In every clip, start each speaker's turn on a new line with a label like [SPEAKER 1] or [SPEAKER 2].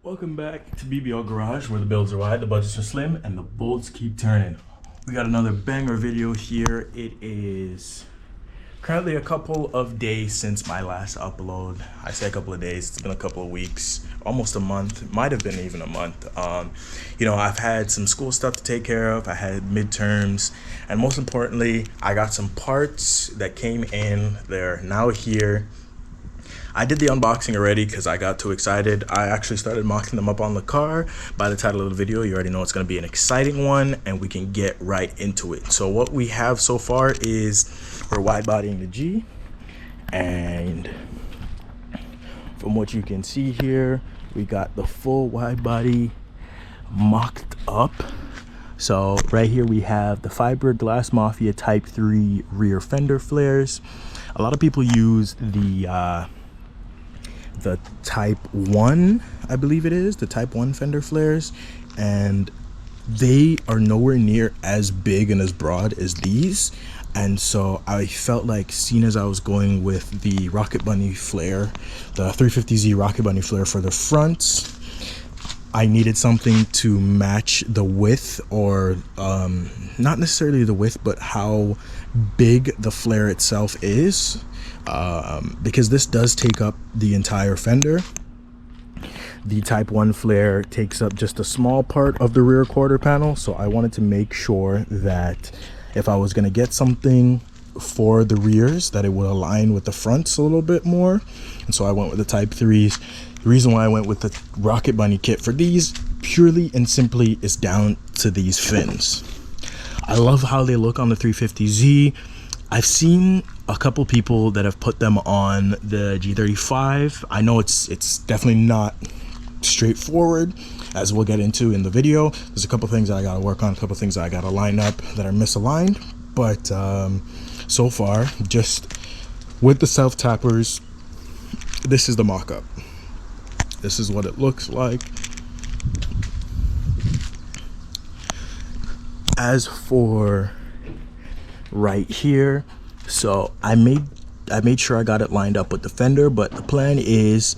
[SPEAKER 1] Welcome back to BBL Garage, where the builds are wide, the budgets are slim, and the bolts keep turning. We got another banger video here. It is currently a couple of days since my last upload. I say a couple of days, it's been a couple of weeks, almost a month, might have been even a month. I've had some school stuff to take care of, I had midterms, and most importantly, I got some parts that came in. They're now here. I did the unboxing already because I got too excited. I actually started mocking them up on the car. By the title of the video, you already know it's going to be an exciting one, and we can get right into it. So what we have so far is we're wide bodying the G, and from what you can see here, we got the full wide body mocked up. So right here we have the Fiberglass Mafia Type 3 rear fender flares. A lot of people use the Type 1, I believe it is, the Type 1 fender flares, and they are nowhere near as big and as broad as these. And so I felt like, seeing as I was going with the Rocket Bunny flare, the 350Z Rocket Bunny flare for the fronts, I needed something to match the width, or not necessarily the width, but how big the flare itself is, because this does take up the entire fender. The Type 1 flare takes up just a small part of the rear quarter panel, so I wanted to make sure that if I was going to get something for the rears, that it would align with the fronts a little bit more. And so I went with the Type 3s. The reason why I went with the Rocket Bunny kit for these, purely and simply, is down to these fins. I love how they look on the 350Z. I've seen a couple people that have put them on the G35. I know it's definitely not straightforward, as we'll get into in the video. There's a couple things that I gotta work on, a couple things that I gotta line up that are misaligned, but so far, just with the self tappers, this is the mock-up. This is what it looks like. As for right here, so I made sure I got it lined up with the fender, but the plan is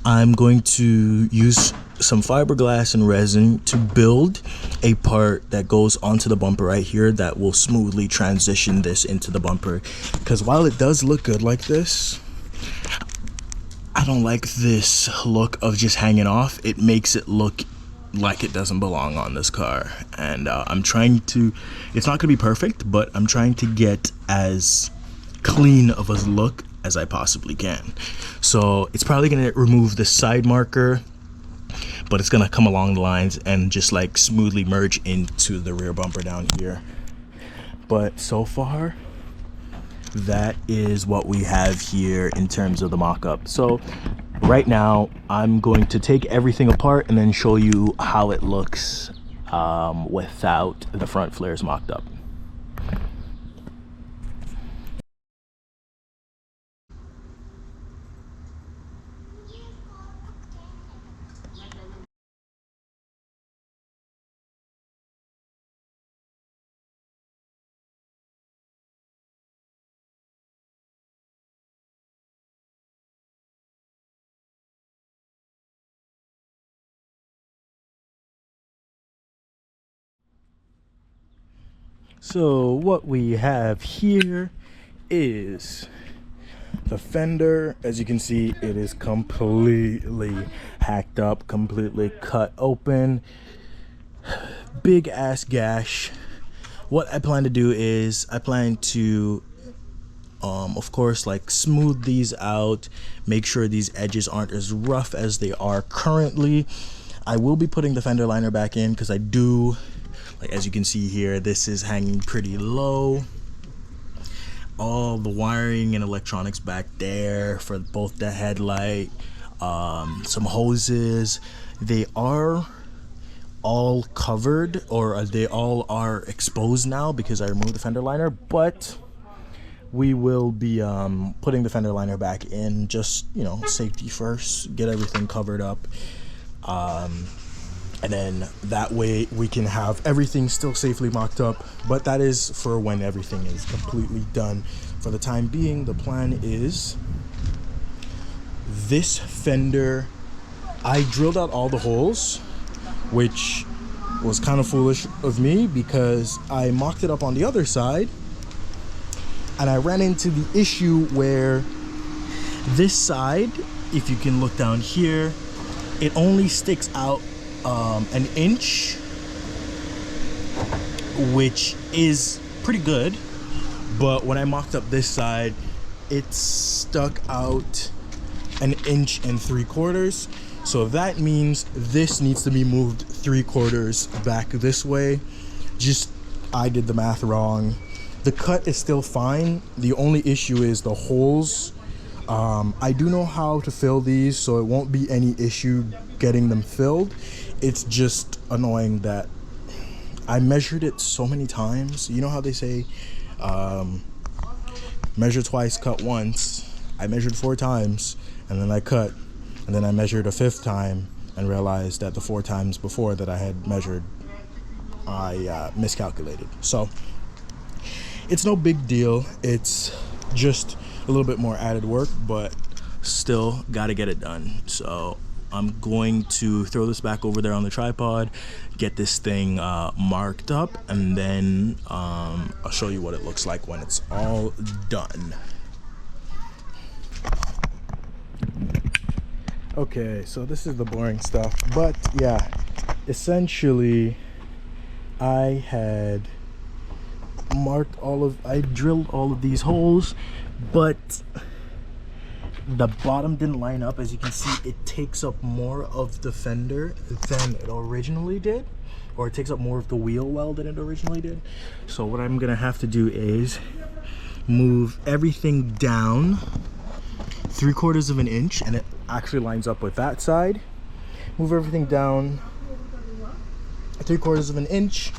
[SPEAKER 1] I'm going to use some fiberglass and resin to build a part that goes onto the bumper right here that will smoothly transition this into the bumper. Because while it does look good like this, I don't like this look of just hanging off. It makes it look like it doesn't belong on this car, and I'm trying to, it's not gonna be perfect, but I'm trying to get as clean of a look as I possibly can. So it's probably gonna remove the side marker, but it's gonna come along the lines and just like smoothly merge into the rear bumper down here. But so far, that is what we have here in terms of the mock-up. So right now I'm going to take everything apart and then show you how it looks without the front flares mocked up. So what we have here is the fender. As you can see, it is completely hacked up, completely cut open, big ass gash. What I plan to do is I plan to of course, like, smooth these out, make sure these edges aren't as rough as they are currently. I will be putting the fender liner back in because I do, like, as you can see here, this is hanging pretty low. All the wiring and electronics back there for both the headlight, some hoses, they are all covered, or they all are exposed now because I removed the fender liner, but we will be putting the fender liner back in, just, you know, safety first, get everything covered up. And then that way we can have everything still safely mocked up, but that is for when everything is completely done. For the time being, the plan is this fender I drilled out all the holes, which was kind of foolish of me because I mocked it up on the other side, and I ran into the issue where this side, if you can look down here, it only sticks out an inch, which is pretty good. But when I mocked up this side, it stuck out an 1.75 inches. So that means this needs to be moved 3/4 back this way. I did the math wrong. The cut is still fine. The only issue is the holes. I do know how to fill these, so it won't be any issue getting them filled. It's just annoying that I measured it so many times. You know how they say, measure twice, cut once. I measured 4 times, and then I cut, and then I measured a 5th time and realized that the 4 times before that I had measured, I miscalculated. So it's no big deal. It's just a little bit more added work, but still gotta get it done. So I'm going to throw this back over there on the tripod, get this thing marked up, and then I'll show you what it looks like when it's all done. Okay, so this is the boring stuff, but yeah, essentially I had marked I drilled all of these holes, but the bottom didn't line up. As you can see, it takes up more of the fender than it originally did, or it takes up more of the wheel well than it originally did. So what I'm gonna have to do is move everything down 3/4 inch, and it actually lines up with that side. Move everything down 3/4 inch,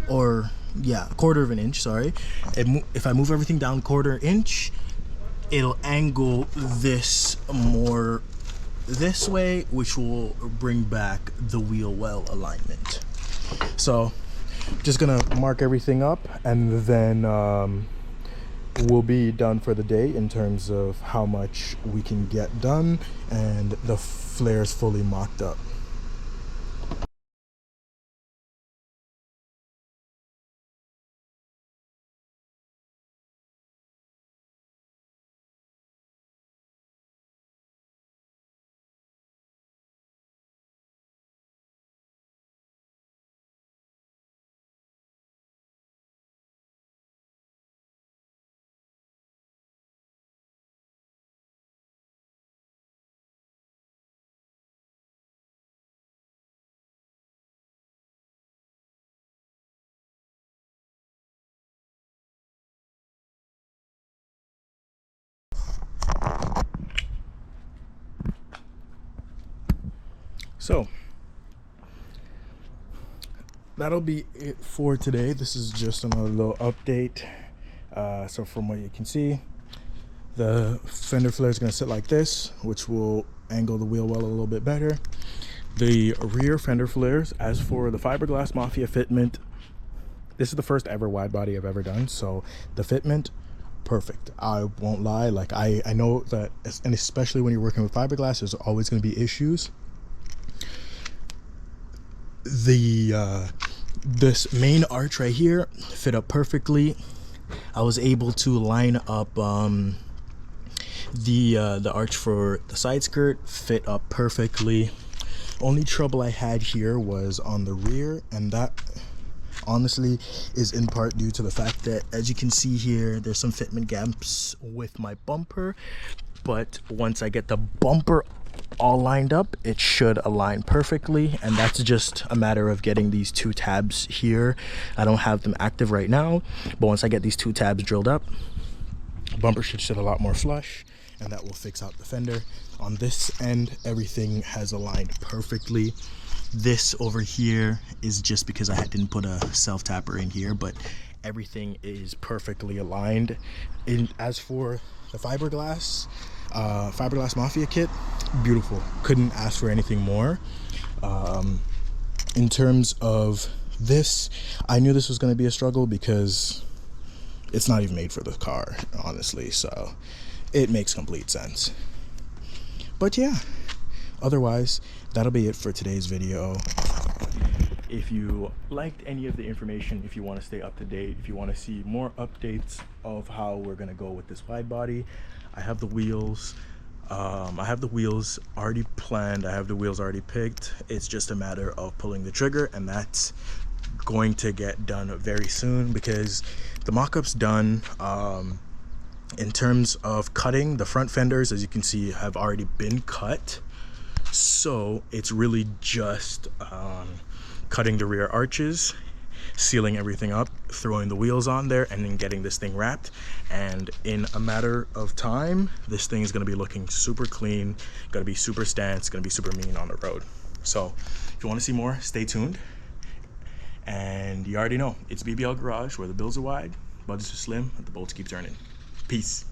[SPEAKER 1] or yeah, 1/4 inch, sorry. If I move everything down 1/4 inch, it'll angle this more this way, which will bring back the wheel well alignment. So just gonna mark everything up, and then we'll be done for the day in terms of how much we can get done and the flares fully mocked up. So that'll be it for today. This is just another little update. So from what you can see, the fender flare is going to sit like this, which will angle the wheel well a little bit better. The rear fender flares, as for the Fiberglass Mafia fitment, this is the first ever wide body I've ever done, so the fitment, perfect. I won't lie, like I know that, and especially when you're working with fiberglass, there's always going to be issues. This main arch right here fit up perfectly. I was able to line up the arch for the side skirt, fit up perfectly. Only trouble I had here was on the rear, and that honestly is in part due to the fact that, as you can see here, there's some fitment gaps with my bumper, but once I get the bumper all lined up, it should align perfectly, and that's just a matter of getting these 2 tabs here. I don't have them active right now, but once I get these 2 tabs drilled up, bumper should sit a lot more flush, and that will fix out the fender. On this end, everything has aligned perfectly. This over here is just because I didn't put a self tapper in here, but everything is perfectly aligned. And as for the Fiberglass Mafia kit, beautiful. Couldn't ask for anything more. In terms of this, I knew this was going to be a struggle because it's not even made for the car, honestly, so it makes complete sense. But yeah, otherwise, that'll be it for today's video. If you liked any of the information, if you want to stay up to date, if you want to see more updates of how we're going to go with this wide body, I have the wheels. I have the wheels already planned. I have the wheels already picked. It's just a matter of pulling the trigger, and that's going to get done very soon because the mock-up's done. In terms of cutting, the front fenders, as you can see, have already been cut. So it's really just cutting the rear arches, sealing everything up, throwing the wheels on there, and then getting this thing wrapped. And in a matter of time, this thing is going to be looking super clean, going to be super stance, going to be super mean on the road. So if you want to see more, stay tuned. And you already know, it's BBL Garage, where the bills are wide, budgets are slim, and the bolts keep turning. Peace.